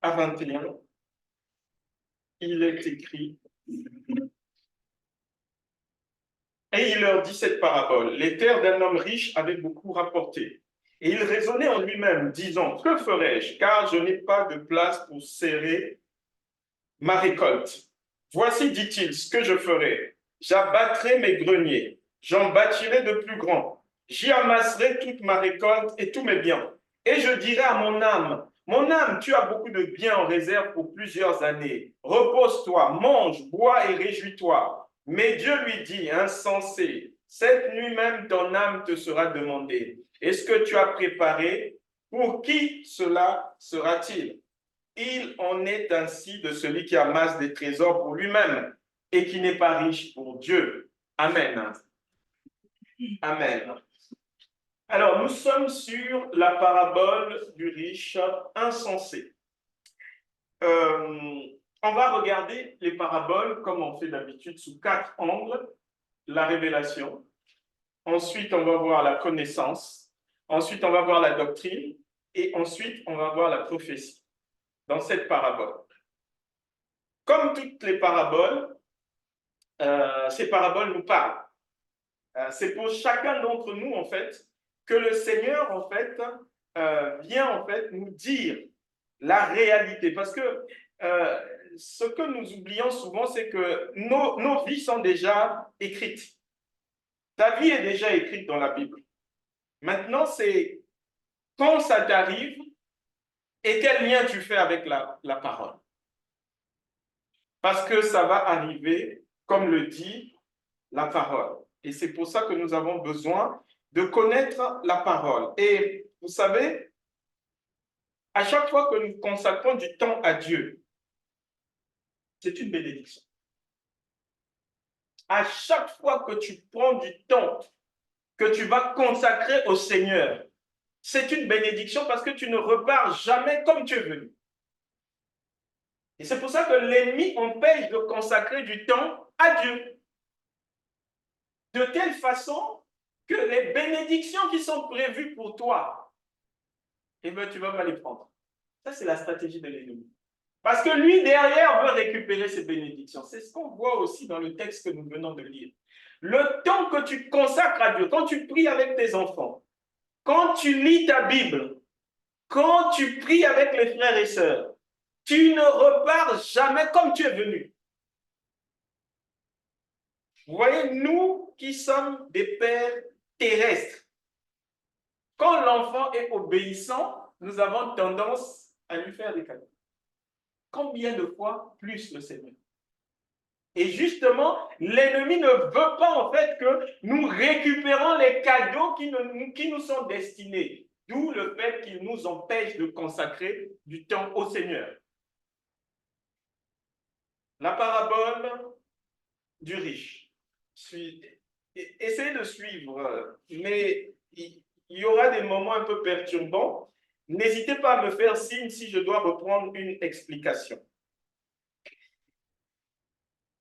à 21, il est écrit, et il leur dit cette parabole. Les terres d'un homme riche avaient beaucoup rapporté. Et il raisonnait en lui-même, disant, que ferai-je, car je n'ai pas de place pour serrer ma récolte. Voici, dit-il, ce que je ferai. J'abattrai mes greniers, j'en bâtirai de plus grands. J'y amasserai toute ma récolte et tous mes biens. Et je dirai à mon âme, tu as beaucoup de biens en réserve pour plusieurs années. Repose-toi, mange, bois et réjouis-toi. Mais Dieu lui dit, insensé, cette nuit même ton âme te sera demandée. Et ce que tu as préparé, pour qui cela sera-t-il? Il en est ainsi de celui qui amasse des trésors pour lui-même et qui n'est pas riche pour Dieu. Amen. Amen. Alors, nous sommes sur la parabole du riche insensé. On va regarder les paraboles comme on fait d'habitude sous 4 angles. La révélation. Ensuite, on va voir la connaissance. Ensuite, on va voir la doctrine. Et ensuite, on va voir la prophétie dans cette parabole. Comme toutes les paraboles, ces paraboles nous parlent. C'est pour chacun d'entre nous, en fait, que le Seigneur, en fait, vient, en fait, nous dire la réalité. Parce que ce que nous oublions souvent, c'est que nos vies sont déjà écrites. Ta vie est déjà écrite dans la Bible. Maintenant, c'est quand ça t'arrive et quel lien tu fais avec la parole. Parce que ça va arriver, comme le dit la parole. Et c'est pour ça que nous avons besoin de connaître la parole. Et vous savez, à chaque fois que nous consacrons du temps à Dieu, c'est une bénédiction. À chaque fois que tu prends du temps que tu vas consacrer au Seigneur, c'est une bénédiction parce que tu ne repars jamais comme tu es venu. Et c'est pour ça que l'ennemi empêche de consacrer du temps à Dieu. De telle façon que les bénédictions qui sont prévues pour toi, eh bien, tu ne vas pas les prendre. Ça, c'est la stratégie de l'ennemi. Parce que lui, derrière, veut récupérer ses bénédictions. C'est ce qu'on voit aussi dans le texte que nous venons de lire. Le temps que tu consacres à Dieu, quand tu pries avec tes enfants, quand tu lis ta Bible, quand tu pries avec les frères et sœurs, tu ne repars jamais comme tu es venu. Vous voyez, nous qui sommes des pères terrestres, quand l'enfant est obéissant, nous avons tendance à lui faire des cadeaux. Combien de fois plus le Seigneur? Et justement, l'ennemi ne veut pas en fait que nous récupérons les cadeaux qui nous sont destinés. D'où le fait qu'il nous empêche de consacrer du temps au Seigneur. La parabole du riche. Essayez de suivre, mais il y aura des moments un peu perturbants. N'hésitez pas à me faire signe si je dois reprendre une explication.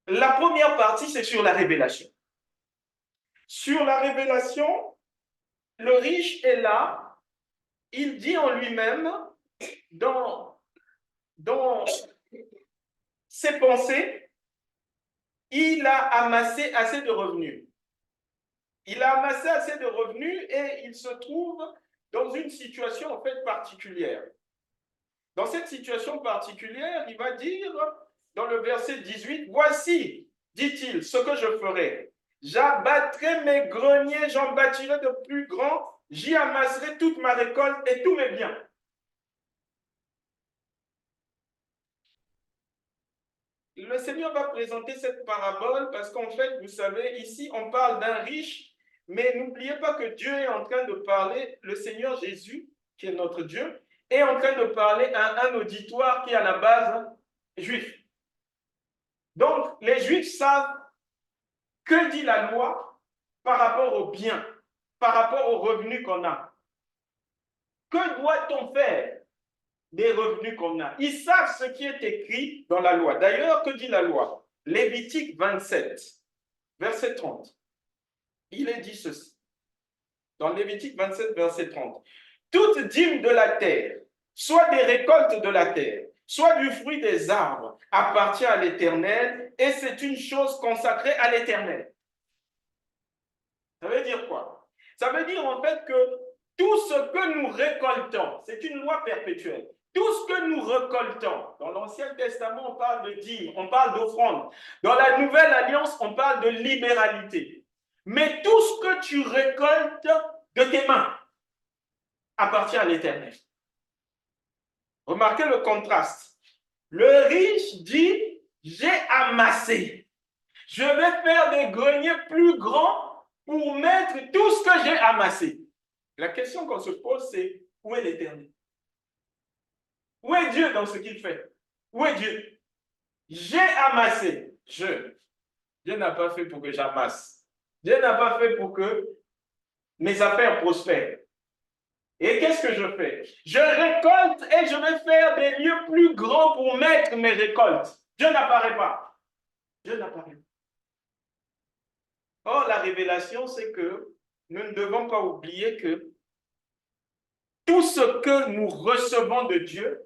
La première partie, c'est sur la révélation. Sur la révélation, le riche est là, il dit en lui-même, dans ses pensées, il a amassé assez de revenus. Il a amassé assez de revenus et il se trouve dans une situation en fait particulière. Dans cette situation particulière, il va dire dans le verset 18, « Voici, dit-il, ce que je ferai. J'abattrai mes greniers, j'en bâtirai de plus grands, j'y amasserai toute ma récolte et tous mes biens. » Le Seigneur va présenter cette parabole parce qu'en fait, vous savez, ici, on parle d'un riche, mais n'oubliez pas que Dieu est en train de parler, le Seigneur Jésus, qui est notre Dieu, est en train de parler à un auditoire qui est à la base juif. Donc, les Juifs savent que dit la loi par rapport aux biens, par rapport aux revenus qu'on a. Que doit-on faire des revenus qu'on a? Ils savent ce qui est écrit dans la loi. D'ailleurs, que dit la loi? Lévitique 27, verset 30. Il est dit ceci. Dans Lévitique 27, verset 30. Toute dîme de la terre, soit des récoltes de la terre, soit du fruit des arbres, appartient à l'Éternel et c'est une chose consacrée à l'Éternel. Ça veut dire quoi? Ça veut dire en fait que tout ce que nous récoltons, c'est une loi perpétuelle. Tout ce que nous récoltons, dans l'Ancien Testament, on parle de dîmes, on parle d'offrande. Dans la Nouvelle Alliance, on parle de libéralité. Mais tout ce que tu récoltes de tes mains appartient à l'Éternel. Remarquez le contraste. Le riche dit, j'ai amassé. Je vais faire des greniers plus grands pour mettre tout ce que j'ai amassé. La question qu'on se pose, c'est où est l'Éternel? Où est Dieu dans ce qu'il fait? Où est Dieu? J'ai amassé. Dieu n'a pas fait pour que j'amasse. Dieu n'a pas fait pour que mes affaires prospèrent. Et qu'est-ce que je fais? Je récolte et je vais faire des lieux plus grands pour mettre mes récoltes. Dieu n'apparaît pas. Dieu n'apparaît pas. Or, la révélation, c'est que nous ne devons pas oublier que tout ce que nous recevons de Dieu,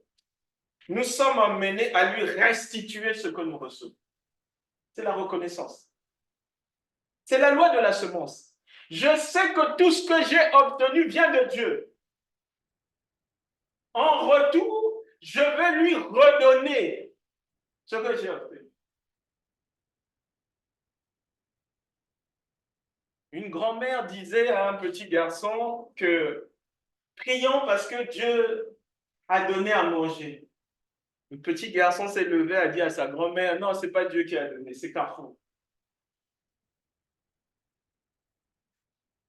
nous sommes amenés à lui restituer ce que nous recevons. C'est la reconnaissance. C'est la loi de la semence. Je sais que tout ce que j'ai obtenu vient de Dieu. En retour, je vais lui redonner ce que j'ai obtenu. Une grand-mère disait à un petit garçon que prions parce que Dieu a donné à manger. Le petit garçon s'est levé et a dit à sa grand-mère, non, ce n'est pas Dieu qui a donné, c'est Carrefour.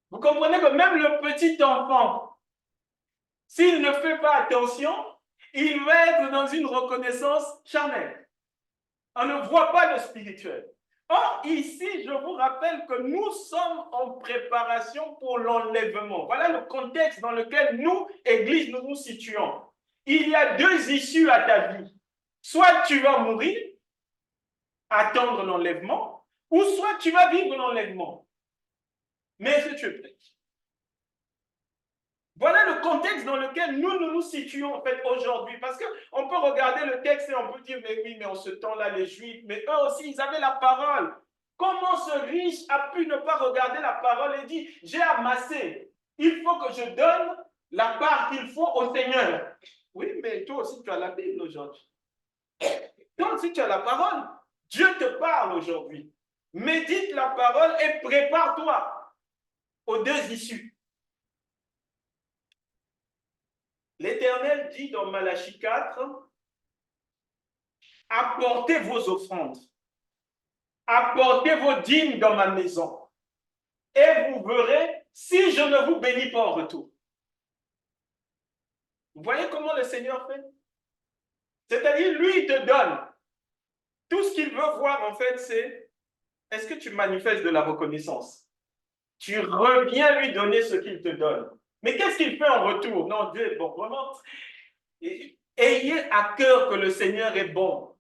Vous comprenez que même le petit enfant, s'il ne fait pas attention, il va être dans une reconnaissance charnelle. On ne voit pas le spirituel. Or, ici, je vous rappelle que nous sommes en préparation pour l'enlèvement. Voilà le contexte dans lequel nous, Église, nous nous situons. Il y a deux issues à ta vie. Soit tu vas mourir, attendre l'enlèvement, ou soit tu vas vivre l'enlèvement. Mais est-ce que tu es prêt? Voilà le contexte dans lequel nous nous situons en fait aujourd'hui. Parce qu'on peut regarder le texte et on peut dire, mais oui, mais en ce temps-là, les Juifs, mais eux aussi, ils avaient la parole. Comment ce riche a pu ne pas regarder la parole et dire, j'ai amassé, il faut que je donne la part qu'il faut au Seigneur. Oui, mais toi aussi, tu as la Bible aujourd'hui. Toi aussi, tu as la parole. Dieu te parle aujourd'hui. Médite la parole et prépare-toi aux deux issues. L'Éternel dit dans Malachie 4, apportez vos offrandes, apportez vos dîmes dans ma maison, et vous verrez si je ne vous bénis pas en retour. Vous voyez comment le Seigneur fait? C'est-à-dire, lui, il te donne. Tout ce qu'il veut voir, en fait, c'est est-ce que tu manifestes de la reconnaissance? Tu reviens lui donner ce qu'il te donne. Mais qu'est-ce qu'il fait en retour? Non, Dieu est bon. Vraiment, ayez à cœur que le Seigneur est bon.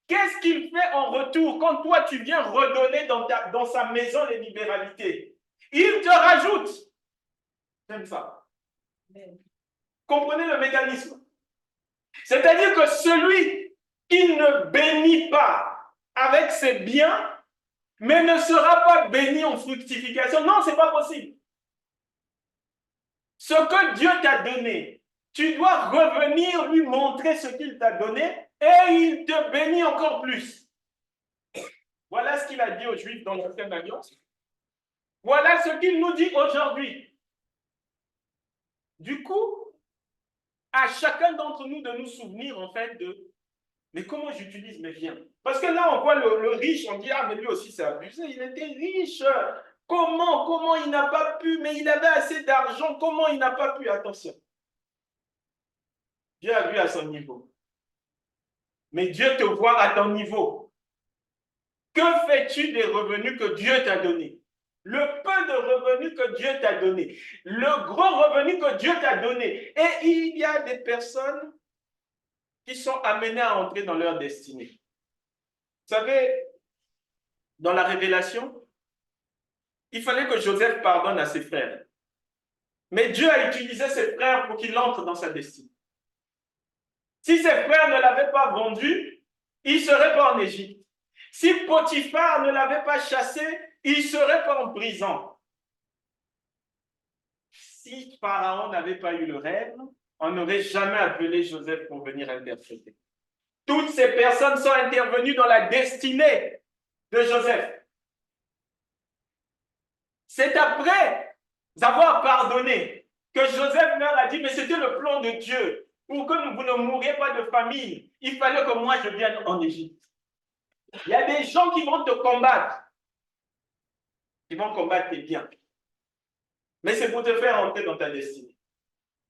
Qu'est-ce qu'il fait en retour quand toi, tu viens redonner dans sa maison les libéralités? Il te rajoute. J'aime ça. Comprenez le mécanisme? C'est-à-dire que celui qui ne bénit pas avec ses biens, mais ne sera pas béni en fructification. Non, ce n'est pas possible. Ce que Dieu t'a donné, tu dois revenir lui montrer ce qu'il t'a donné et il te bénit encore plus. Voilà ce qu'il a dit aux Juifs dans l'Ancienne Alliance. Voilà ce qu'il nous dit aujourd'hui. Du coup, à chacun d'entre nous de nous souvenir en fait de mais comment j'utilise mes biens? Parce que là, on voit le riche, on dit, ah, mais lui aussi, c'est abusé, il était riche. Comment il n'a pas pu, mais il avait assez d'argent, comment il n'a pas pu? Attention. Dieu a vu à son niveau. Mais Dieu te voit à ton niveau. Que fais-tu des revenus que Dieu t'a donnés? Le peu de revenus que Dieu t'a donné, le gros revenu que Dieu t'a donné. Et il y a des personnes qui sont amenées à entrer dans leur destinée. Vous savez, dans la Révélation, il fallait que Joseph pardonne à ses frères. Mais Dieu a utilisé ses frères pour qu'il entre dans sa destinée. Si ses frères ne l'avaient pas vendu, il ne serait pas en Égypte. Si Potiphar ne l'avait pas chassé, il ne serait pas en prison. Si Pharaon n'avait pas eu le rêve, on n'aurait jamais appelé Joseph pour venir interpréter. Toutes ces personnes sont intervenues dans la destinée de Joseph. C'est après avoir pardonné que Joseph leur a dit, mais c'était le plan de Dieu. Pour que vous ne mouriez pas de famine, il fallait que moi je vienne en Égypte. Il y a des gens qui vont te combattre. Ils vont combattre tes biens. Mais c'est pour te faire entrer dans ta destinée.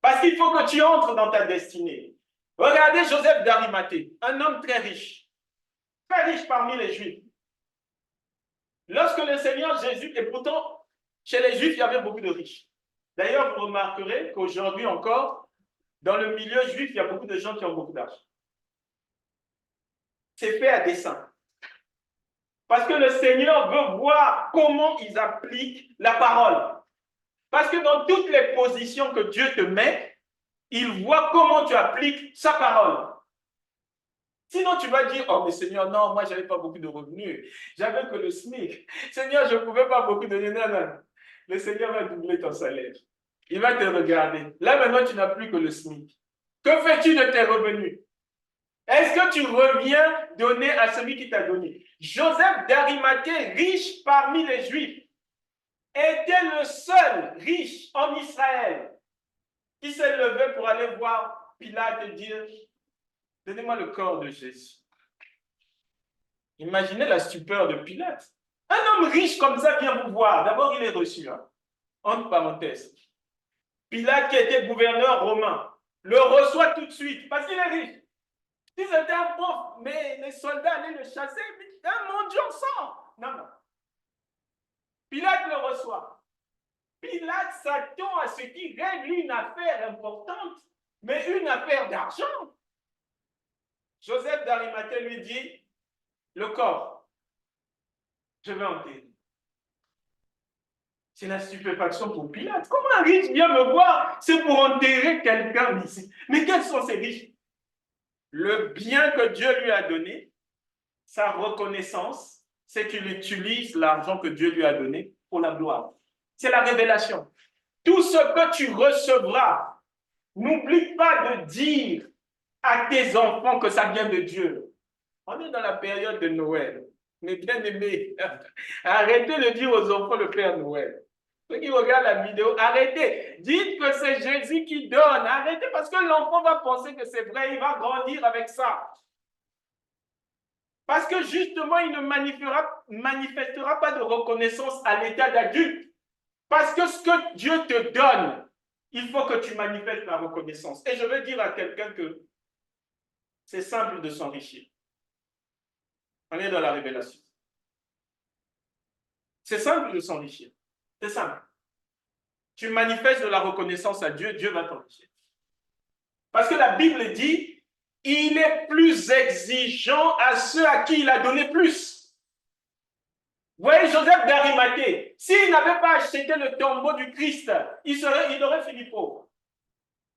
Parce qu'il faut que tu entres dans ta destinée. Regardez Joseph d'Arimathée, un homme très riche parmi les Juifs. Lorsque le Seigneur Jésus, et pourtant, chez les Juifs, il y avait beaucoup de riches. D'ailleurs, vous remarquerez qu'aujourd'hui encore, dans le milieu juif, il y a beaucoup de gens qui ont beaucoup d'argent. C'est fait à dessein. Parce que le Seigneur veut voir comment ils appliquent la parole. Parce que dans toutes les positions que Dieu te met, il voit comment tu appliques sa parole. Sinon, tu vas dire, oh mais Seigneur, non, moi, je n'avais pas beaucoup de revenus. J'avais que le SMIC. Seigneur, je ne pouvais pas beaucoup donner. Non, non. Le Seigneur va doubler ton salaire. Il va te regarder. Là, maintenant, tu n'as plus que le SMIC. Que fais-tu de tes revenus? Est-ce que tu reviens donner à celui qui t'a donné? Joseph d'Arimathée, riche parmi les Juifs, était le seul riche en Israël qui s'est levé pour aller voir Pilate et dire, donnez-moi le corps de Jésus. Imaginez la stupeur de Pilate. Un homme riche comme ça vient vous voir. D'abord, il est reçu, entre parenthèses. Pilate, qui était gouverneur romain, le reçoit tout de suite parce qu'il est riche. Si c'était un pauvre, mais les soldats allaient le chasser, mais mon Dieu, on sort. Non, non. Pilate le reçoit. Pilate s'attend à ce qu'il règle une affaire importante, mais une affaire d'argent. Joseph d'Arimathée lui dit, le corps, je vais enterrer. C'est la stupéfaction pour Pilate. Comment un riche vient me voir? C'est pour enterrer quelqu'un ici. Mais quels sont ces riches? Le bien que Dieu lui a donné, sa reconnaissance, c'est qu'il utilise l'argent que Dieu lui a donné pour la gloire. C'est la révélation. Tout ce que tu recevras, n'oublie pas de dire à tes enfants que ça vient de Dieu. On est dans la période de Noël. Mes bien-aimés, arrêtez de dire aux enfants le Père Noël. Ceux qui regardent la vidéo, arrêtez. Dites que c'est Jésus qui donne. Arrêtez parce que l'enfant va penser que c'est vrai. Il va grandir avec ça. Parce que justement, il ne manifestera pas de reconnaissance à l'état d'adulte. Parce que ce que Dieu te donne, il faut que tu manifestes la reconnaissance. Et je veux dire à quelqu'un que c'est simple de s'enrichir. On est dans la révélation. C'est simple de s'enrichir. C'est simple. Tu manifestes de la reconnaissance à Dieu, Dieu va t'enrichir. Parce que la Bible dit, il est plus exigeant à ceux à qui il a donné plus. Vous voyez Joseph d'Arimathée, s'il n'avait pas acheté le tombeau du Christ, il aurait fini pauvre.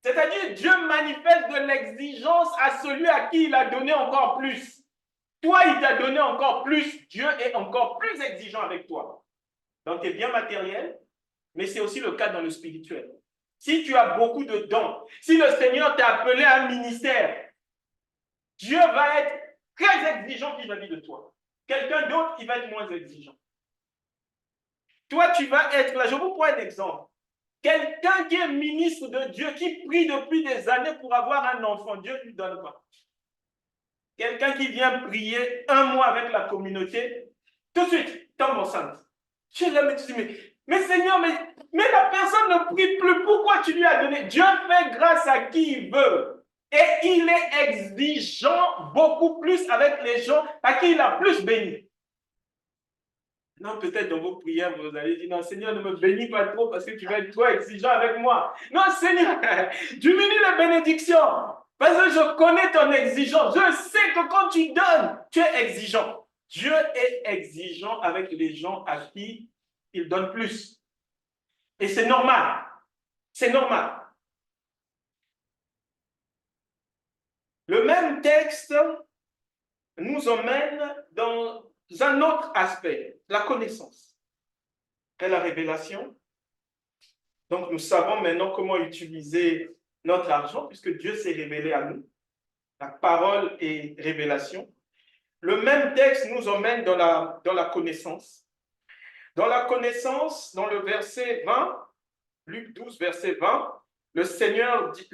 C'est-à-dire, Dieu manifeste de l'exigence à celui à qui il a donné encore plus. Toi, il t'a donné encore plus, Dieu est encore plus exigeant avec toi. Dans tes biens matériels, mais c'est aussi le cas dans le spirituel. Si tu as beaucoup de dons, si le Seigneur t'a appelé à un ministère, Dieu va être très exigeant vis-à-vis de toi. Quelqu'un d'autre, il va être moins exigeant. Toi, tu vas être là. Je vous prends un exemple. Quelqu'un qui est ministre de Dieu, qui prie depuis des années pour avoir un enfant, Dieu ne lui donne pas. Quelqu'un qui vient prier un mois avec la communauté, tout de suite, tombe enceinte. Tu es là, mais tu dis, mais Seigneur, mais la personne ne prie plus. Pourquoi tu lui as donné? Dieu fait grâce à qui il veut. Et il est exigeant beaucoup plus avec les gens à qui il a plus béni. Non, peut-être dans vos prières, vous allez dire, non, Seigneur, ne me bénis pas trop parce que tu vas être trop exigeant avec moi. Non, Seigneur, diminue les bénédictions. Parce que je connais ton exigence. Je sais que quand tu donnes, tu es exigeant. Dieu est exigeant avec les gens à qui il donne plus. Et c'est normal. C'est normal. texte nous emmène dans un autre aspect, la connaissance et la révélation. Donc, nous savons maintenant comment utiliser notre argent, puisque Dieu s'est révélé à nous. La parole et révélation. Le même texte nous emmène dans la connaissance. Dans la connaissance, dans le verset 20, Luc 12, verset 20, le Seigneur dit,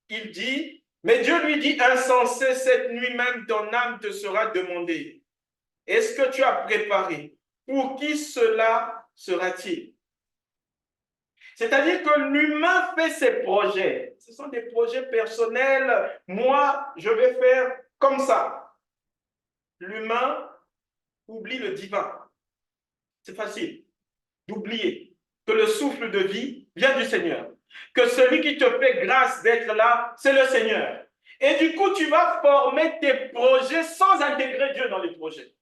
il dit, mais Dieu lui dit, insensé, cette nuit même ton âme te sera demandée. Est-ce que tu as préparé? Pour qui cela sera-t-il? C'est-à-dire que l'humain fait ses projets. Ce sont des projets personnels. Moi, je vais faire comme ça. L'humain oublie le divin. C'est facile d'oublier que le souffle de vie vient du Seigneur. Que celui qui te fait grâce d'être là, c'est le Seigneur. Et du coup, tu vas former tes projets sans intégrer Dieu dans les projets.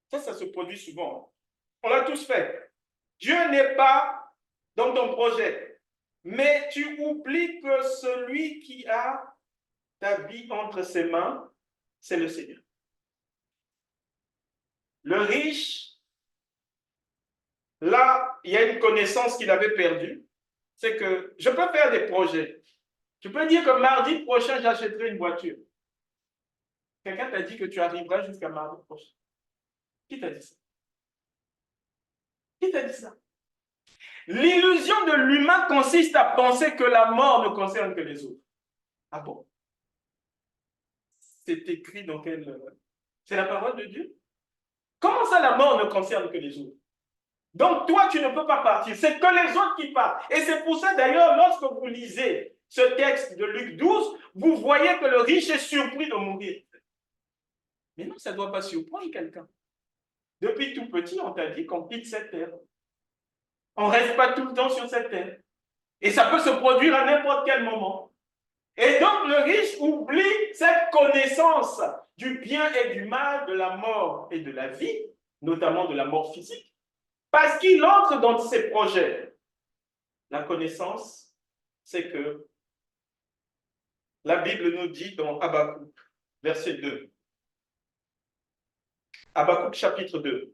Ça se produit souvent. On l'a tous fait. Dieu n'est pas dans ton projet. Mais tu oublies que celui qui a ta vie entre ses mains, c'est le Seigneur. Le riche, là, il y a une connaissance qu'il avait perdue. C'est que je peux faire des projets. Tu peux dire que mardi prochain, j'achèterai une voiture. Quelqu'un t'a dit que tu arriveras jusqu'à mardi prochain. Qui t'a dit ça? Qui t'a dit ça? L'illusion de l'humain consiste à penser que la mort ne concerne que les autres. Ah bon? C'est écrit dans quel... C'est la parole de Dieu? Comment ça, la mort ne concerne que les autres? Donc, toi, tu ne peux pas partir. C'est que les autres qui partent. Et c'est pour ça, d'ailleurs, lorsque vous lisez ce texte de Luc 12, vous voyez que le riche est surpris de mourir. Mais non, ça ne doit pas surprendre quelqu'un. Depuis tout petit, on t'a dit qu'on quitte cette terre. On ne reste pas tout le temps sur cette terre. Et ça peut se produire à n'importe quel moment. Et donc, le riche oublie cette connaissance du bien et du mal, de la mort et de la vie, notamment de la mort physique, parce qu'il entre dans ses projets. La connaissance, c'est que la Bible nous dit dans Habakkuk, verset 2, Habakkuk chapitre 2,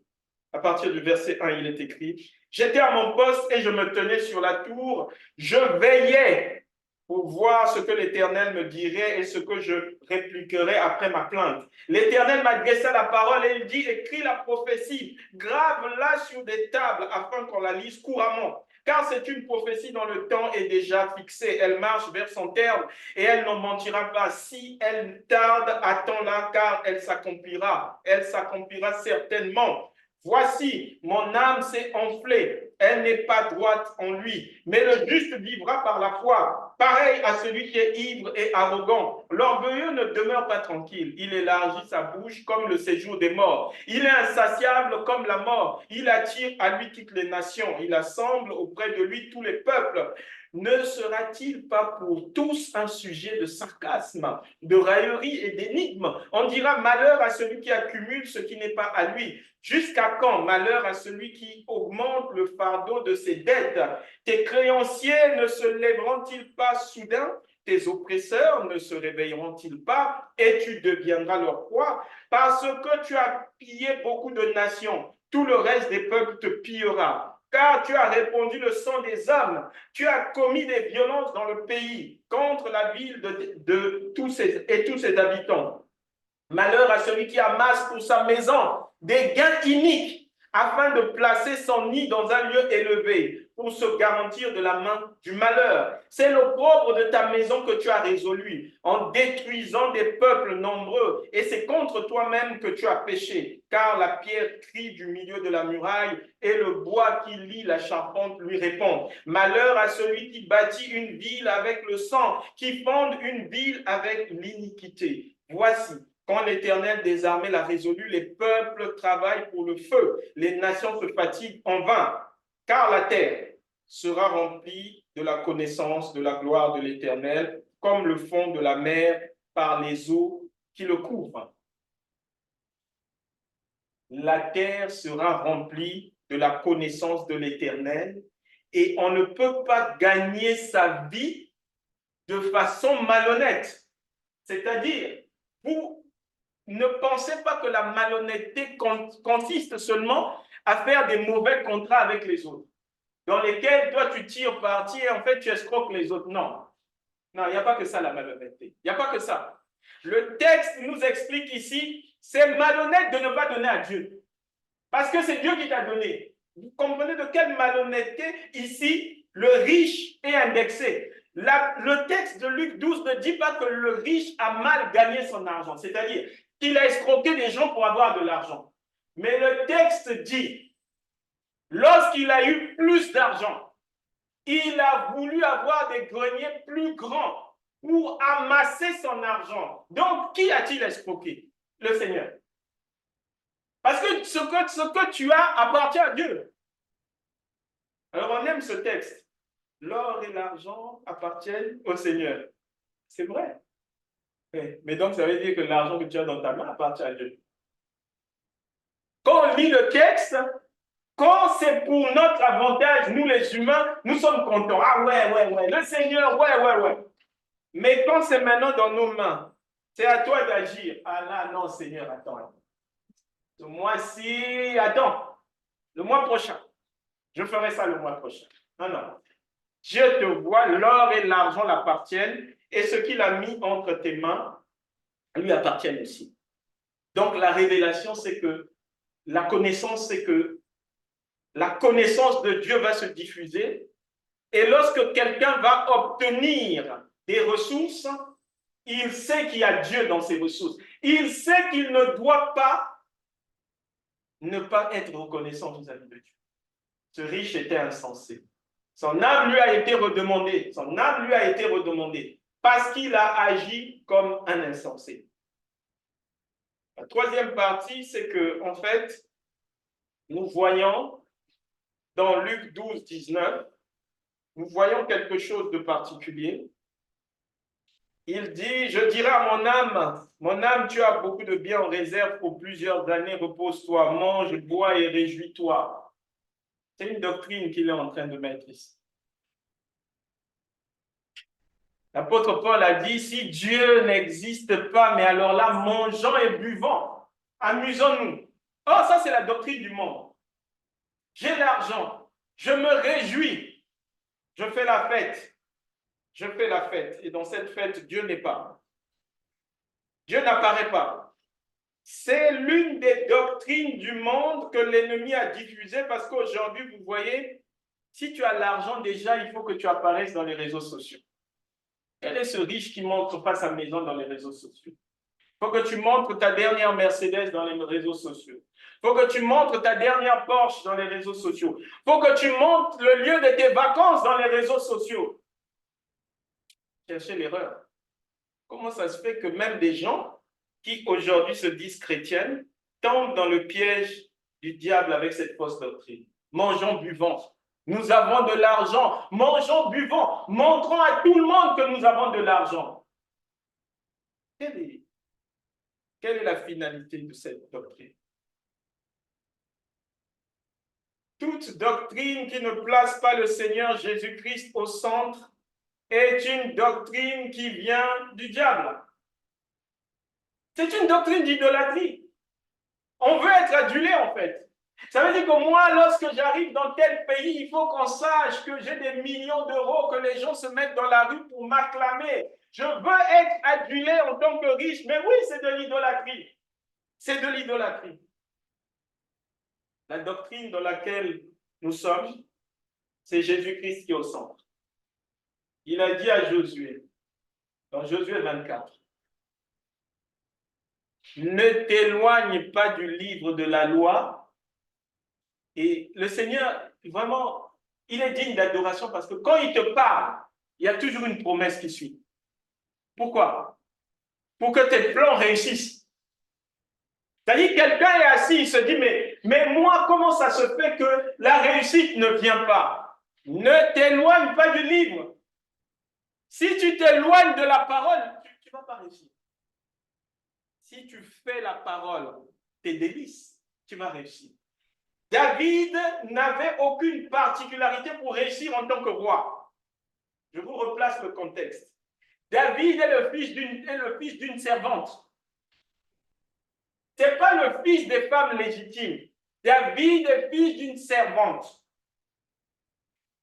à partir du verset 1, il est écrit, « J'étais à mon poste et je me tenais sur la tour, je veillais pour voir ce que l'Éternel me dirait et ce que je répliquerais après ma plainte. L'Éternel m'adressa la parole et il dit, écris la prophétie, grave-la sur des tables afin qu'on la lise couramment. Car c'est une prophétie dont le temps est déjà fixé. Elle marche vers son terme et elle n'en mentira pas. Si elle tarde, attends-la car elle s'accomplira. Elle s'accomplira certainement. Voici, mon âme s'est enflée, elle n'est pas droite en lui, mais le juste vivra par la foi. Pareil à celui qui est ivre et arrogant. L'orgueilleux ne demeure pas tranquille, il élargit sa bouche comme le séjour des morts. Il est insatiable comme la mort, il attire à lui toutes les nations, il assemble auprès de lui tous les peuples. Ne sera-t-il pas pour tous un sujet de sarcasme, de raillerie et d'énigme? On dira malheur à celui qui accumule ce qui n'est pas à lui. Jusqu'à quand malheur à celui qui augmente le fardeau de ses dettes? Tes créanciers ne se lèveront-ils pas soudain? Tes oppresseurs ne se réveilleront-ils pas et tu deviendras leur proie? Parce que tu as pillé beaucoup de nations, tout le reste des peuples te pillera. Car tu as répandu le sang des hommes, tu as commis des violences dans le pays contre la ville de tous ses habitants. Malheur à celui qui amasse pour sa maison des gains iniques afin de placer son nid dans un lieu élevé pour se garantir de la main du malheur. C'est l'opprobre de ta maison que tu as résolu en détruisant des peuples nombreux et c'est contre toi-même que tu as péché, car la pierre crie du milieu de la muraille et le bois qui lie la charpente lui répond. Malheur à celui qui bâtit une ville avec le sang, qui fonde une ville avec l'iniquité. Voici, quand l'Éternel des armées l'a résolu, les peuples travaillent pour le feu, les nations se fatiguent en vain, car la terre sera remplie de la connaissance de la gloire de l'Éternel, comme le fond de la mer par les eaux qui le couvrent. La terre sera remplie de la connaissance de l'Éternel et on ne peut pas gagner sa vie de façon malhonnête. C'est-à-dire, Vous ne pensez pas que la malhonnêteté consiste seulement à faire des mauvais contrats avec les autres, dans lesquels toi tu tires parti et en fait tu escroques les autres. Non, non, il n'y a pas que ça la malhonnêteté. Il n'y a pas que ça. Le texte nous explique ici, c'est malhonnête de ne pas donner à Dieu. Parce que c'est Dieu qui t'a donné. Vous comprenez de quelle malhonnêteté ici le riche est indexé. Le texte de Luc 12 ne dit pas que le riche a mal gagné son argent, c'est-à-dire qu'il a escroqué des gens pour avoir de l'argent. Mais le texte dit, lorsqu'il a eu plus d'argent, il a voulu avoir des greniers plus grands pour amasser son argent. Donc, qui a-t-il escroqué? Le Seigneur. Parce que ce que tu as appartient à Dieu. Alors, on aime ce texte. L'or et l'argent appartiennent au Seigneur. C'est vrai. Mais donc, ça veut dire que l'argent que tu as dans ta main appartient à Dieu. Quand on lit le texte, quand c'est pour notre avantage, nous les humains, nous sommes contents. Ah ouais. Le Seigneur, ouais. Mais quand c'est maintenant dans nos mains, c'est à toi d'agir. Ah là, non, Seigneur, attends. Ce mois-ci, attends. Le mois prochain. Je ferai ça le mois prochain. Non. Dieu te voit, l'or et l'argent l'appartiennent, et ce qu'il a mis entre tes mains lui appartiennent aussi. Donc la révélation, c'est que la connaissance, c'est que la connaissance de Dieu va se diffuser, et lorsque quelqu'un va obtenir des ressources, il sait qu'il y a Dieu dans ses ressources. Il sait qu'il ne doit pas ne pas être reconnaissant vis-à-vis de Dieu. Ce riche était insensé. Son âme lui a été redemandée. Son âme lui a été redemandée parce qu'il a agi comme un insensé. La troisième partie, c'est que, en fait, nous voyons dans Luc 12, 19, nous voyons quelque chose de particulier. Il dit, je dirai à mon âme, tu as beaucoup de biens en réserve pour plusieurs années, repose-toi, mange, bois et réjouis-toi. C'est une doctrine qu'il est en train de mettre ici. L'apôtre Paul a dit, si Dieu n'existe pas, mais alors là, mangeons et buvons, amusons-nous. Oh, ça c'est la doctrine du monde. J'ai l'argent, je me réjouis, je fais la fête. Je fais la fête. Et dans cette fête, Dieu n'est pas. Dieu n'apparaît pas. C'est l'une des doctrines du monde que l'ennemi a diffusée parce qu'aujourd'hui, vous voyez, si tu as l'argent déjà, il faut que tu apparaisses dans les réseaux sociaux. Quel est ce riche qui ne montre pas sa maison dans les réseaux sociaux? Il faut que tu montres ta dernière Mercedes dans les réseaux sociaux. Il faut que tu montres ta dernière Porsche dans les réseaux sociaux. Il faut que tu montres le lieu de tes vacances dans les réseaux sociaux. Cherchez l'erreur. Comment ça se fait que même des gens qui aujourd'hui se disent chrétiennes tombent dans le piège du diable avec cette fausse doctrine? Mangeons, buvons. Nous avons de l'argent. Mangeons, buvons. Montrons à tout le monde que nous avons de l'argent. Quelle est la finalité de cette doctrine? Toute doctrine qui ne place pas le Seigneur Jésus-Christ au centre est une doctrine qui vient du diable. C'est une doctrine d'idolâtrie. On veut être adulé en fait. Ça veut dire que moi, lorsque j'arrive dans tel pays, il faut qu'on sache que j'ai des millions d'euros, que les gens se mettent dans la rue pour m'acclamer. Je veux être adulé en tant que riche. Mais oui, c'est de l'idolâtrie. C'est de l'idolâtrie. La doctrine dans laquelle nous sommes, c'est Jésus-Christ qui est au centre. Il a dit à Josué, dans Josué 24, ne t'éloigne pas du livre de la loi. Et le Seigneur, vraiment, il est digne d'adoration parce que quand il te parle, il y a toujours une promesse qui suit. Pourquoi? Pour que tes plans réussissent. C'est-à-dire, quelqu'un est assis, il se dit, mais moi, comment ça se fait que la réussite ne vient pas? Ne t'éloigne pas du livre. Si tu t'éloignes de la parole, tu ne vas pas réussir. Si tu fais la parole, tes délices, tu vas réussir. David n'avait aucune particularité pour réussir en tant que roi. Je vous replace le contexte. David est le fils d'une servante. Ce n'est pas le fils des femmes légitimes. David est fils d'une servante.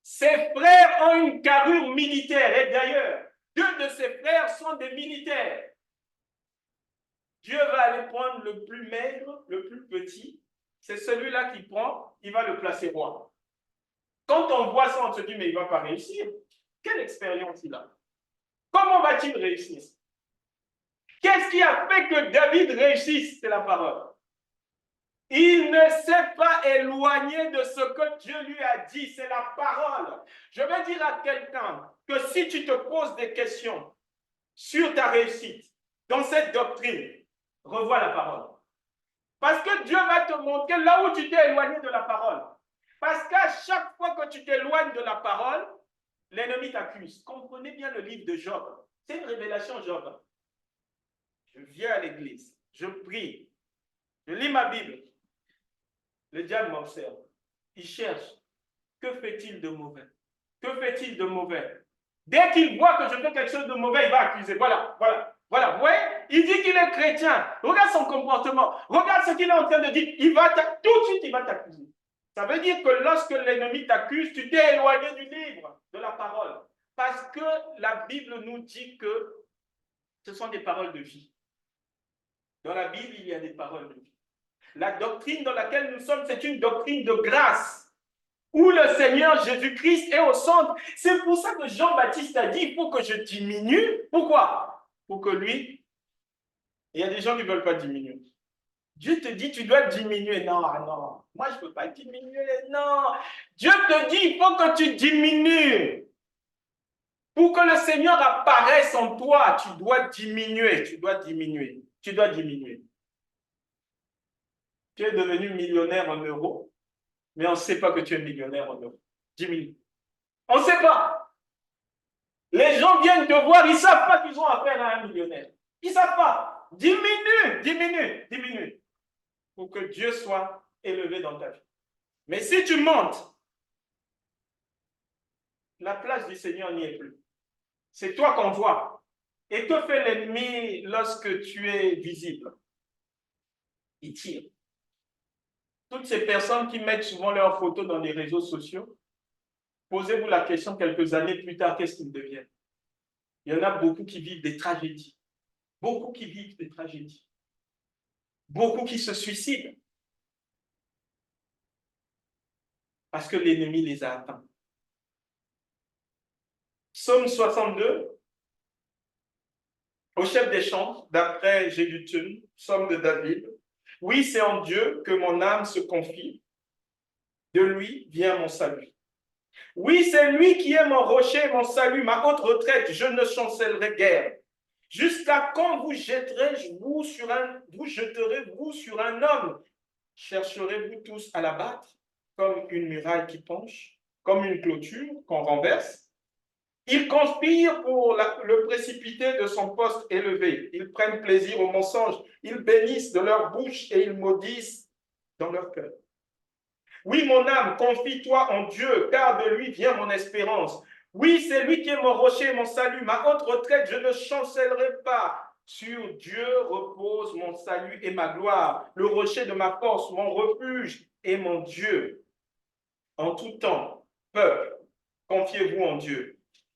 Ses frères ont une carrure militaire. Et d'ailleurs, deux de ses frères sont des militaires. Dieu va aller prendre le plus maigre, le plus petit. C'est celui-là qui prend, il va le placer roi. Quand on voit ça, on se dit, mais il ne va pas réussir. Quelle expérience il a? Comment va-t-il réussir? Qu'est-ce qui a fait que David réussisse? C'est la parole. Il ne s'est pas éloigné de ce que Dieu lui a dit. C'est la parole. Je vais dire à quelqu'un que si tu te poses des questions sur ta réussite, dans cette doctrine, revois la parole. Parce que Dieu va te montrer là où tu t'es éloigné de la parole. Parce qu'à chaque fois que tu t'éloignes de la parole, l'ennemi t'accuse. Comprenez bien le livre de Job. C'est une révélation, Job. Je viens à l'église, je prie, je lis ma Bible. Le diable m'observe. Il cherche. Que fait-il de mauvais? Que fait-il de mauvais? Dès qu'il voit que je fais quelque chose de mauvais, il va accuser. Voilà. Vous voyez? Il dit qu'il est chrétien. Regarde son comportement. Regarde ce qu'il est en train de dire. Tout de suite, il va t'accuser. Ça veut dire que lorsque l'ennemi t'accuse, tu t'es éloigné du livre, de la parole. Parce que la Bible nous dit que ce sont des paroles de vie. Dans la Bible, il y a des paroles de vie. La doctrine dans laquelle nous sommes, c'est une doctrine de grâce, où le Seigneur Jésus-Christ est au centre. C'est pour ça que Jean-Baptiste a dit, il faut que je diminue. Pourquoi? Pour que lui, il y a des gens qui ne veulent pas diminuer. Dieu te dit, tu dois diminuer. Non, moi je ne peux pas diminuer. Non, Dieu te dit, il faut que tu diminues. Pour que le Seigneur apparaisse en toi, tu dois diminuer. Tu es devenu millionnaire en euros, mais on ne sait pas que tu es millionnaire en euros. Diminue. On ne sait pas. Les gens viennent te voir, ils ne savent pas qu'ils ont affaire à un millionnaire. Ils ne savent pas. Diminue. Pour que Dieu soit élevé dans ta vie. Mais si tu montes, la place du Seigneur n'y est plus. C'est toi qu'on voit. Et que fait l'ennemi lorsque tu es visible? Il tire. Toutes ces personnes qui mettent souvent leurs photos dans les réseaux sociaux, posez-vous la question quelques années plus tard, qu'est-ce qu'ils deviennent? Il y en a beaucoup qui vivent des tragédies. Beaucoup qui se suicident. Parce que l'ennemi les a atteints. Psaume 62, au chef des chants, d'après Jéduthun, psaume de David. Oui, c'est en Dieu que mon âme se confie. De lui vient mon salut. Oui, c'est lui qui est mon rocher, mon salut, ma haute retraite. Je ne chancellerai guère. Jusqu'à quand vous jeterez-vous sur un homme? Chercherez-vous tous à l'abattre, comme une muraille qui penche, comme une clôture qu'on renverse? Ils conspirent pour le précipiter de son poste élevé. Ils prennent plaisir au mensonge. Ils bénissent de leur bouche et ils maudissent dans leur cœur. Oui, mon âme, confie-toi en Dieu, car de lui vient mon espérance. Oui, c'est lui qui est mon rocher, mon salut, ma haute retraite, je ne chancellerai pas. Sur Dieu repose mon salut et ma gloire, le rocher de ma force, mon refuge et mon Dieu. En tout temps, peuple, confiez-vous en Dieu.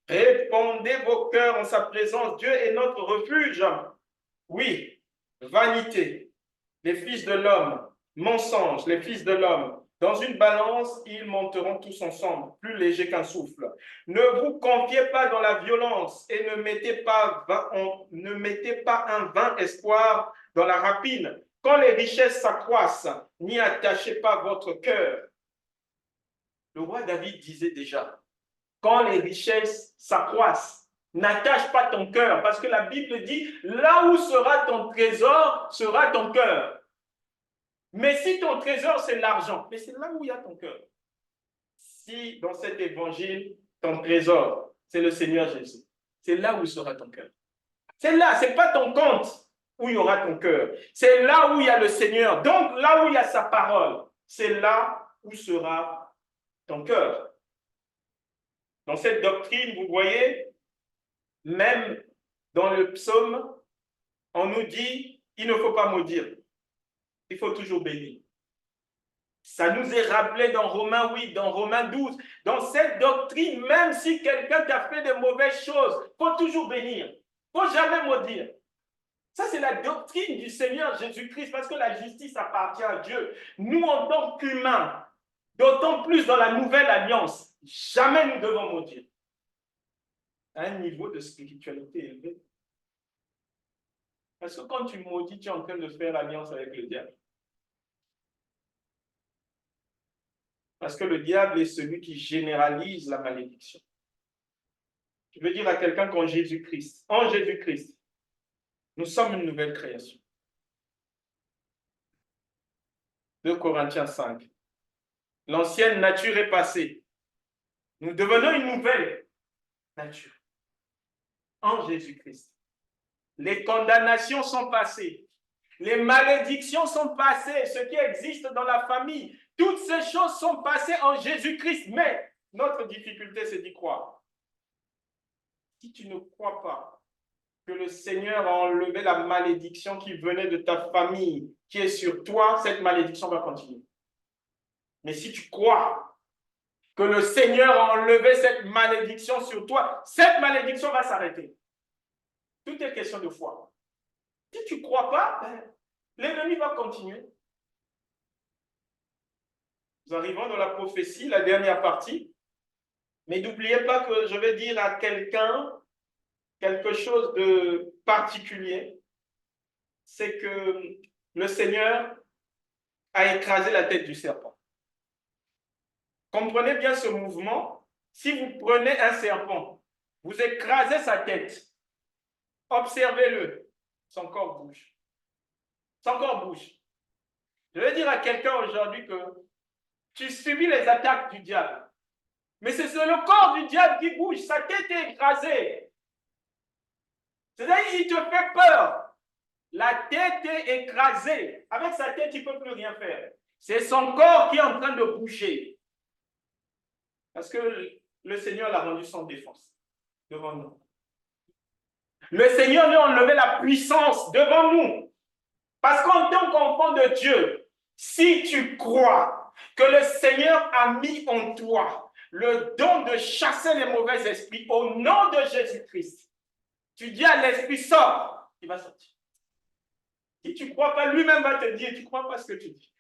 Répandez vos cœurs en sa présence. Dieu est notre refuge. Oui, vanité, les fils de l'homme, mensonge, les fils de l'homme. Dans une balance, ils monteront tous ensemble, plus légers qu'un souffle. Ne vous confiez pas dans la violence et ne mettez pas un vain espoir dans la rapine. Quand les richesses s'accroissent, n'y attachez pas votre cœur. Le roi David disait déjà, quand les richesses s'accroissent, n'attache pas ton cœur, parce que la Bible dit, là où sera ton trésor, sera ton cœur. Mais si ton trésor, c'est l'argent, mais c'est là où il y a ton cœur. Si dans cet évangile, ton trésor, c'est le Seigneur Jésus, c'est là où sera ton cœur. C'est là, ce n'est pas ton compte où il y aura ton cœur. C'est là où il y a le Seigneur. Donc, là où il y a sa parole, c'est là où sera ton cœur. Dans cette doctrine, vous voyez, même dans le psaume, on nous dit, il ne faut pas maudire. Il faut toujours bénir. Ça nous est rappelé dans Romains 8, dans Romains 12. Dans cette doctrine, même si quelqu'un t'a fait de mauvaises choses, il faut toujours bénir. Il ne faut jamais maudire. Ça, c'est la doctrine du Seigneur Jésus-Christ, parce que la justice appartient à Dieu. Nous, en tant qu'humains, d'autant plus dans la nouvelle alliance, jamais nous devons maudire. À un niveau de spiritualité élevé. Parce que quand tu maudis, tu es en train de faire alliance avec le diable. Parce que le diable est celui qui généralise la malédiction. Je veux dire à quelqu'un qu'en Jésus-Christ, nous sommes une nouvelle création. 2 Corinthiens 5. L'ancienne nature est passée. Nous devenons une nouvelle nature. En Jésus-Christ. Les condamnations sont passées. Les malédictions sont passées. Ce qui existe dans la famille. Toutes ces choses sont passées en Jésus-Christ. Mais notre difficulté, c'est d'y croire. Si tu ne crois pas que le Seigneur a enlevé la malédiction qui venait de ta famille, qui est sur toi, cette malédiction va continuer. Mais si tu crois que le Seigneur a enlevé cette malédiction sur toi, cette malédiction va s'arrêter. Tout est question de foi. Si tu ne crois pas, l'ennemi va continuer. Nous arrivons dans la prophétie, la dernière partie. Mais n'oubliez pas que je vais dire à quelqu'un quelque chose de particulier. C'est que le Seigneur a écrasé la tête du serpent. Comprenez bien ce mouvement. Si vous prenez un serpent, vous écrasez sa tête. Observez-le. Son corps bouge. Son corps bouge. Je vais dire à quelqu'un aujourd'hui que tu subis les attaques du diable. Mais c'est le corps du diable qui bouge. Sa tête est écrasée. C'est-à-dire qu'il te fait peur. La tête est écrasée. Avec sa tête, il ne peut plus rien faire. C'est son corps qui est en train de bouger. Parce que le Seigneur l'a rendu sans défense devant nous. Le Seigneur lui a enlevé la puissance devant nous. Parce qu'en tant qu'enfant de Dieu, si tu crois que le Seigneur a mis en toi le don de chasser les mauvais esprits au nom de Jésus-Christ, tu dis à l'esprit, sors, il va sortir. Si tu ne crois pas, lui-même va te dire, tu ne crois pas ce que tu dis.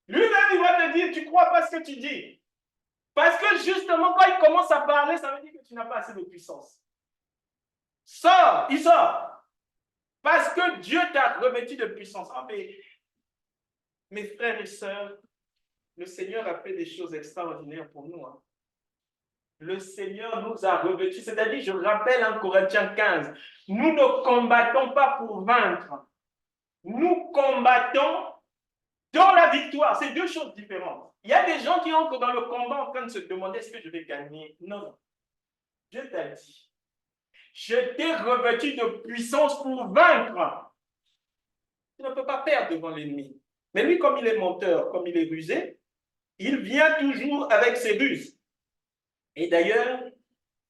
Lui-même, il va te dire, tu ne crois pas ce que tu dis. Parce que justement, quand il commence à parler, ça veut dire que tu n'as pas assez de puissance. Sors, il sort. Parce que Dieu t'a revêtu de puissance. Ah, mais, mes frères et sœurs, le Seigneur a fait des choses extraordinaires pour nous. Hein. Le Seigneur nous a revêtus. C'est-à-dire, je rappelle en Corinthiens 15, nous ne combattons pas pour vaincre. Nous combattons dans la victoire. C'est deux choses différentes. Il y a des gens qui entrent dans le combat en train de se demander est-ce que je vais gagner. Non. Dieu t'a dit. Je t'ai revêtu de puissance pour vaincre. Tu ne peux pas perdre devant l'ennemi. Mais lui, comme il est menteur, comme il est rusé, il vient toujours avec ses ruses. Et d'ailleurs,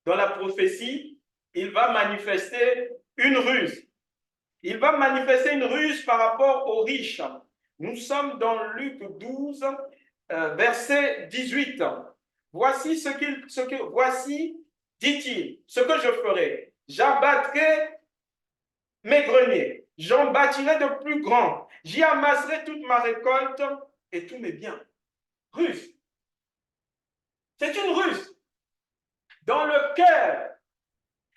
dans la prophétie, il va manifester une ruse. Il va manifester une ruse par rapport aux riches. Nous sommes dans Luc 12, verset 18. Voici voici, dit-il, ce que je ferai. J'abattrai mes greniers, j'en bâtirai de plus grands, j'y amasserai toute ma récolte et tous mes biens. Ruse. C'est une ruse. Dans le cœur,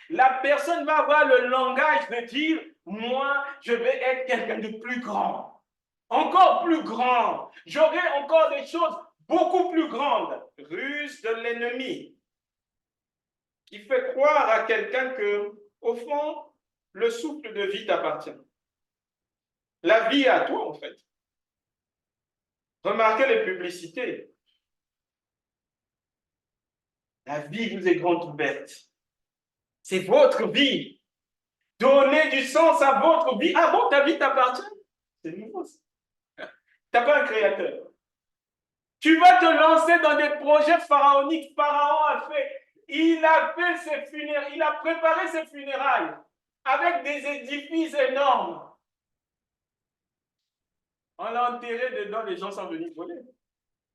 la personne va avoir le langage de dire, moi, je vais être quelqu'un de plus grand. Encore plus grand. J'aurai encore des choses beaucoup plus grandes. Ruse de l'ennemi. Qui fait croire à quelqu'un que, au fond, le souffle de vie t'appartient. La vie est à toi, en fait. Remarquez les publicités. La vie vous est grande ouverte. C'est votre vie. Donnez du sens à votre vie. Ah bon, ta vie t'appartient? C'est nouveau. Tu n'as pas un créateur. Tu vas te lancer dans des projets pharaoniques. Pharaon a fait. Il a fait ses funérailles. Il a préparé ses funérailles avec des édifices énormes. On l'a enterré dedans, les gens sont venus voler.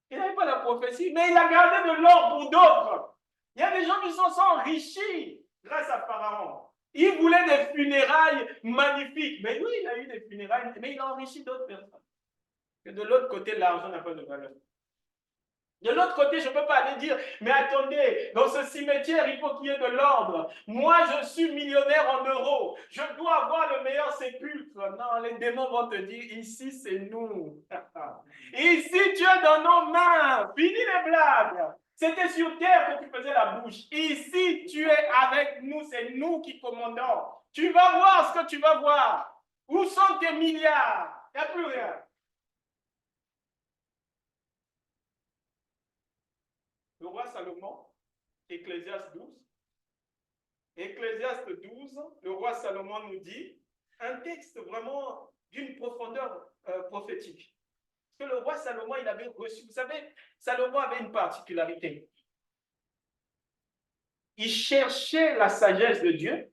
Il n'avait pas la prophétie, mais il a gardé de l'or pour d'autres. Il y a des gens qui sont enrichis grâce à Pharaon. Il voulait des funérailles magnifiques, mais oui, il a eu des funérailles, mais il a enrichi d'autres personnes. Et de l'autre côté, l'argent n'a pas de valeur. De l'autre côté, je ne peux pas aller dire, mais attendez, dans ce cimetière, il faut qu'il y ait de l'ordre. Moi, je suis millionnaire en euros. Je dois avoir le meilleur sépulcre. Non, les démons vont te dire, ici, c'est nous. Ici, tu es dans nos mains. Fini les blagues. C'était sur terre que tu faisais la bouche. Ici, tu es avec nous. C'est nous qui commandons. Tu vas voir ce que tu vas voir. Où sont tes milliards? Il n'y a plus rien. Le roi Salomon, Ecclésiaste 12. Ecclésiaste 12, le roi Salomon nous dit un texte vraiment d'une profondeur prophétique. Parce que le roi Salomon, il avait reçu, vous savez, Salomon avait une particularité. Il cherchait la sagesse de Dieu,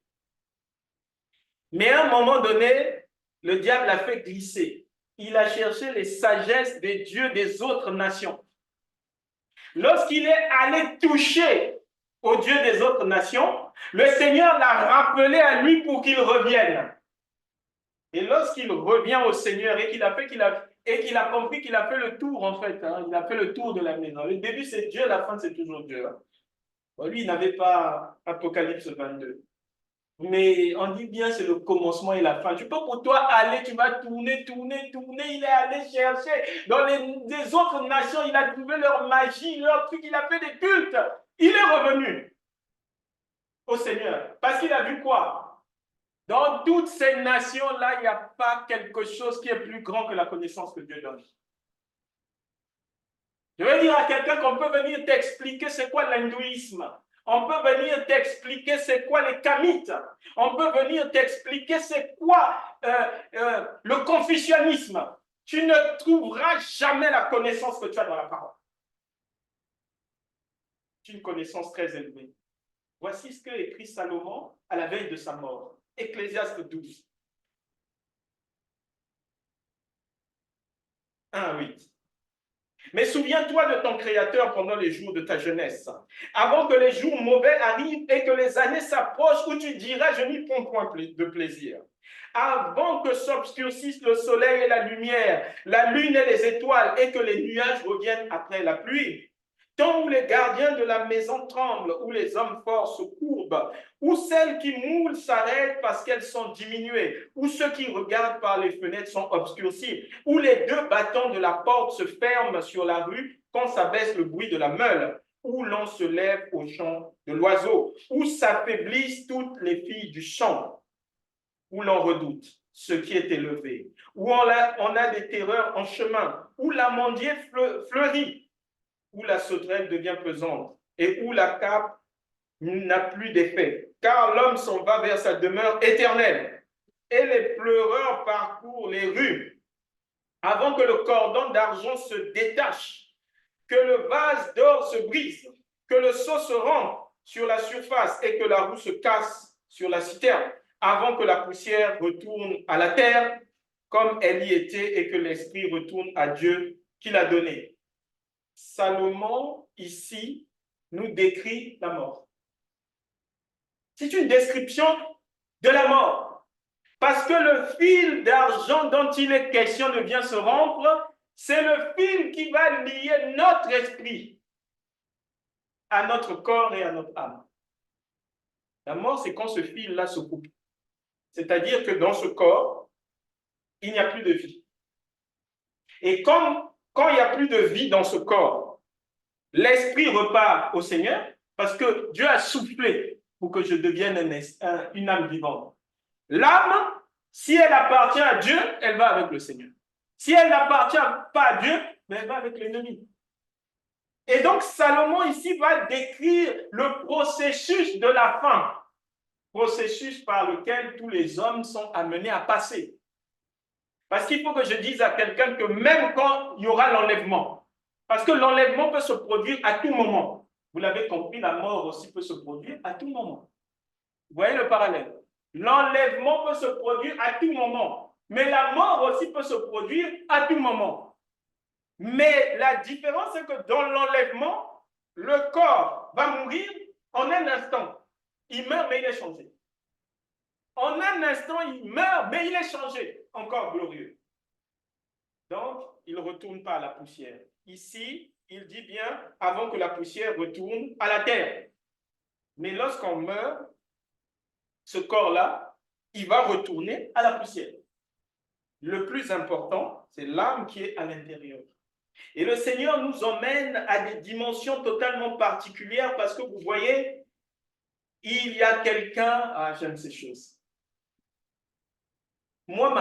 mais à un moment donné, le diable l'a fait glisser. Il a cherché les sagesses des dieux des autres nations. Lorsqu'il est allé toucher aux dieux des autres nations, le Seigneur l'a rappelé à lui pour qu'il revienne. Et lorsqu'il revient au Seigneur et qu'il a compris qu'il a fait le tour, en fait, hein, il a fait le tour de la maison. Le début, c'est Dieu, la fin, c'est toujours Dieu. Hein. Bon, lui, il n'avait pas Apocalypse 22. Mais on dit bien, c'est le commencement et la fin. Tu peux pour toi aller, tu vas tourner. Il est allé chercher dans les autres nations, il a trouvé leur magie, leur truc, il a fait des cultes. Il est revenu au Seigneur. Parce qu'il a vu quoi? Dans toutes ces nations-là, il n'y a pas quelque chose qui est plus grand que la connaissance que Dieu donne. Je veux dire à quelqu'un qu'on peut venir t'expliquer c'est quoi l'hindouisme. On peut venir t'expliquer c'est quoi les kamites. On peut venir t'expliquer c'est quoi le confucianisme. Tu ne trouveras jamais la connaissance que tu as dans la parole. C'est une connaissance très élevée. Voici ce que écrit Salomon à la veille de sa mort. Ecclésiaste 12. 1-8. Mais souviens-toi de ton Créateur pendant les jours de ta jeunesse, avant que les jours mauvais arrivent et que les années s'approchent où tu diras, je n'y prends point de plaisir. Avant que s'obscurcissent le soleil et la lumière, la lune et les étoiles, et que les nuages reviennent après la pluie. Tant où les gardiens de la maison tremblent, où les hommes forts se courbent, où celles qui moulent s'arrêtent parce qu'elles sont diminuées, où ceux qui regardent par les fenêtres sont obscurcis, où les deux battants de la porte se ferment sur la rue quand s'abaisse le bruit de la meule, où l'on se lève au chant de l'oiseau, où s'affaiblissent toutes les filles du champ, où l'on redoute ce qui est élevé, où on a des terreurs en chemin, où l'amandier fleurit, où la sauterelle devient pesante et où la cape n'a plus d'effet, car l'homme s'en va vers sa demeure éternelle et les pleureurs parcourent les rues avant que le cordon d'argent se détache, que le vase d'or se brise, que le seau se rompe sur la surface et que la roue se casse sur la citerne, avant que la poussière retourne à la terre comme elle y était et que l'esprit retourne à Dieu qui l'a donné. Salomon, ici, nous décrit la mort. C'est une description de la mort. Parce que le fil d'argent dont il est question de bien se rompre, c'est le fil qui va lier notre esprit à notre corps et à notre âme. La mort, c'est quand ce fil-là se coupe. C'est-à-dire que dans ce corps, il n'y a plus de vie. Et quand il n'y a plus de vie dans ce corps, l'esprit repart au Seigneur parce que Dieu a soufflé pour que je devienne une âme vivante. L'âme, si elle appartient à Dieu, elle va avec le Seigneur. Si elle n'appartient pas à Dieu, mais elle va avec l'ennemi. Et donc, Salomon ici va décrire le processus de la fin, processus par lequel tous les hommes sont amenés à passer. Parce qu'il faut que je dise à quelqu'un que même quand il y aura l'enlèvement, parce que l'enlèvement peut se produire à tout moment. Vous l'avez compris, la mort aussi peut se produire à tout moment. Vous voyez le parallèle? L'enlèvement peut se produire à tout moment. Mais la mort aussi peut se produire à tout moment. Mais la différence, c'est que dans l'enlèvement, le corps va mourir en un instant. Il meurt, mais il est changé. En un instant, il meurt, mais il est changé. Encore glorieux. Donc, il ne retourne pas à la poussière. Ici, il dit bien avant que la poussière retourne à la terre. Mais lorsqu'on meurt, ce corps-là, il va retourner à la poussière. Le plus important, c'est l'âme qui est à l'intérieur. Et le Seigneur nous emmène à des dimensions totalement particulières parce que vous voyez, il y a quelqu'un... Ah, j'aime ces choses. Moi,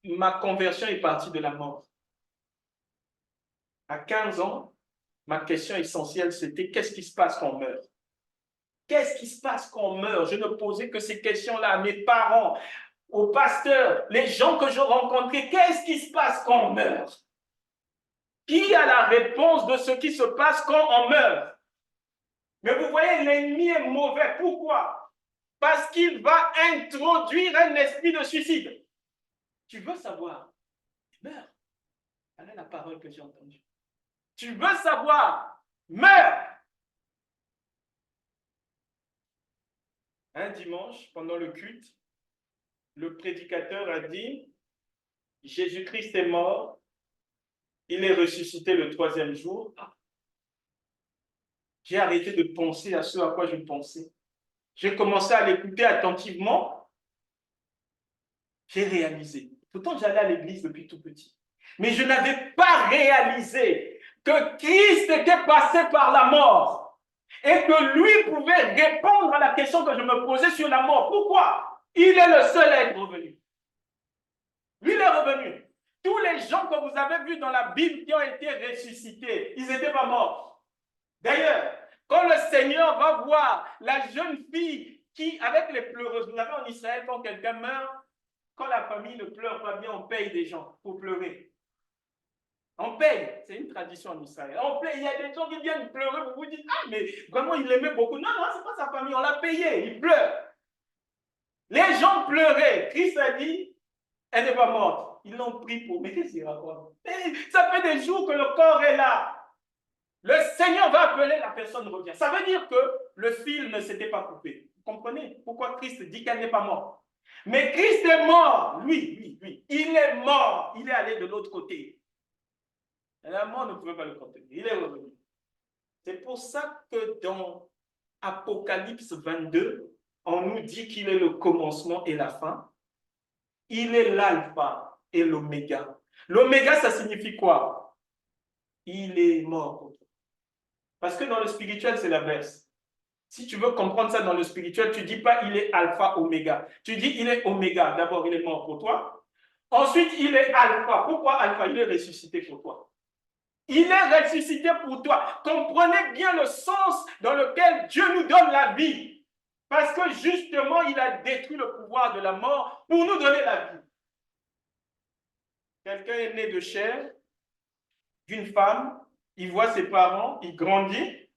ma conversion est partie de la mort. À 15 ans, ma question essentielle, c'était qu'est-ce qui se passe quand on meurt? Qu'est-ce qui se passe quand on meurt? Je ne posais que ces questions-là à mes parents, aux pasteurs, les gens que je rencontrais. Qu'est-ce qui se passe quand on meurt? Qui a la réponse de ce qui se passe quand on meurt? Mais vous voyez, l'ennemi est mauvais. Pourquoi? Parce qu'il va introduire un esprit de suicide. Tu veux savoir? Meurs. Voilà la parole que j'ai entendue. Tu veux savoir? Meurs. Un dimanche, pendant le culte, le prédicateur a dit, Jésus-Christ est mort, il est ressuscité le 3e jour. J'ai arrêté de penser à ce à quoi je pensais. J'ai commencé à l'écouter attentivement. J'ai réalisé. Pourtant, j'allais à l'église depuis tout petit. Mais je n'avais pas réalisé que Christ était passé par la mort et que lui pouvait répondre à la question que je me posais sur la mort. Pourquoi? Il est le seul à être revenu. Lui, il est revenu. Tous les gens que vous avez vus dans la Bible qui ont été ressuscités, ils n'étaient pas morts. D'ailleurs, quand le Seigneur va voir la jeune fille qui, avec les pleureuses, vous savez en Israël, quand quelqu'un meurt, quand la famille ne pleure pas bien, on paye des gens pour pleurer. On paye, c'est une tradition en Israël. On paye, il y a des gens qui viennent pleurer, vous vous dites, ah, mais vraiment, il l'aimait beaucoup. Non, non, ce n'est pas sa famille, on l'a payé, il pleure. Les gens pleuraient. Christ a dit, elle n'est pas morte. Ils l'ont pris pour. Mais qu'est-ce qu'il raconte? Ça fait des jours que le corps est là. Le Seigneur va appeler, la personne revient. Ça veut dire que le fil ne s'était pas coupé. Vous comprenez pourquoi Christ dit qu'elle n'est pas morte? Mais Christ est mort. Lui. Il est mort. Il est allé de l'autre côté. Et la mort ne pouvait pas le contenir. Il est revenu. C'est pour ça que dans Apocalypse 22, on nous dit qu'il est le commencement et la fin. Il est l'alpha et l'oméga. L'oméga, ça signifie quoi? Il est mort. Parce que dans le spirituel, c'est l'inverse. Si tu veux comprendre ça dans le spirituel, tu ne dis pas il est alpha, oméga. Tu dis il est oméga. D'abord, il est mort pour toi. Ensuite, il est alpha. Pourquoi alpha? Il est ressuscité pour toi. Il est ressuscité pour toi. Comprenez bien le sens dans lequel Dieu nous donne la vie. Parce que justement, il a détruit le pouvoir de la mort pour nous donner la vie. Quelqu'un est né de chair, d'une femme, il voit ses parents, il grandit,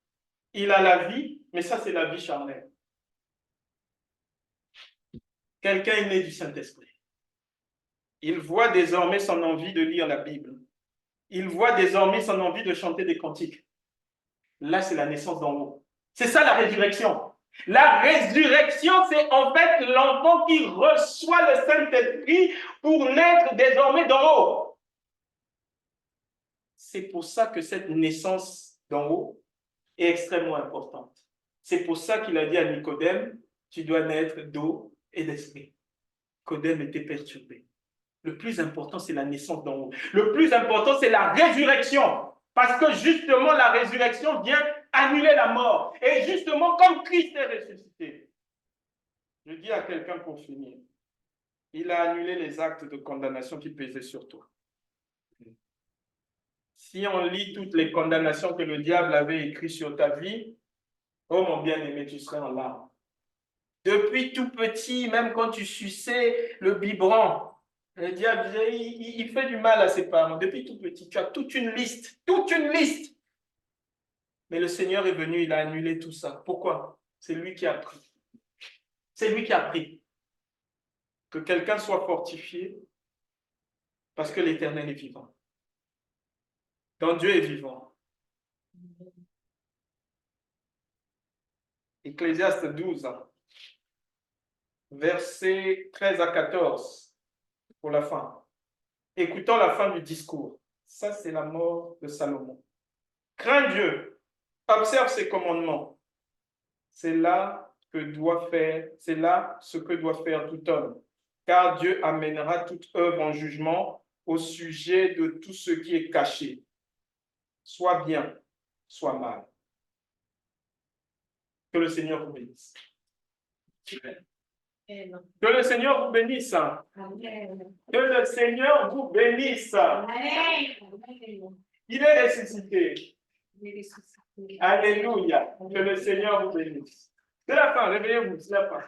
il a la vie, mais ça, c'est la vie charnelle. Quelqu'un est né du Saint-Esprit. Il voit désormais son envie de lire la Bible. Il voit désormais son envie de chanter des cantiques. Là, c'est la naissance d'en haut. C'est ça la résurrection. La résurrection, c'est en fait l'enfant qui reçoit le Saint-Esprit pour naître désormais d'en haut. C'est pour ça que cette naissance d'en haut est extrêmement importante. C'est pour ça qu'il a dit à Nicodème, tu dois naître d'eau et d'esprit. Nicodème était perturbé. Le plus important, c'est la naissance d'en haut. Le plus important, c'est la résurrection. Parce que justement, la résurrection vient annuler la mort. Et justement, comme Christ est ressuscité, je dis à quelqu'un pour finir, il a annulé les actes de condamnation qui pesaient sur toi. Si on lit toutes les condamnations que le diable avait écrites sur ta vie, oh mon bien-aimé, tu serais en larmes. Depuis tout petit, même quand tu suçais le biberon, le diable, il fait du mal à ses parents. Depuis tout petit, tu as toute une liste, toute une liste. Mais le Seigneur est venu, il a annulé tout ça. Pourquoi? C'est lui qui a pris. C'est lui qui a pris. Que quelqu'un soit fortifié, Parce que l'Éternel est vivant. Donc Dieu est vivant. Ecclésiaste 12, versets 13 à 14, pour la fin. Écoutons la fin du discours. Ça, c'est la mort de Salomon. Crains Dieu, observe ses commandements. C'est là ce que doit faire tout homme. Car Dieu amènera toute œuvre en jugement au sujet de tout ce qui est caché, soit bien, soit mal. Que le Seigneur vous bénisse. Amen. Que le Seigneur vous bénisse. Amen. Que le Seigneur vous bénisse. Amen. Il est ressuscité. Il est ressuscité. Alléluia. Que le Seigneur vous bénisse. C'est la fin, réveillez-vous, c'est la fin.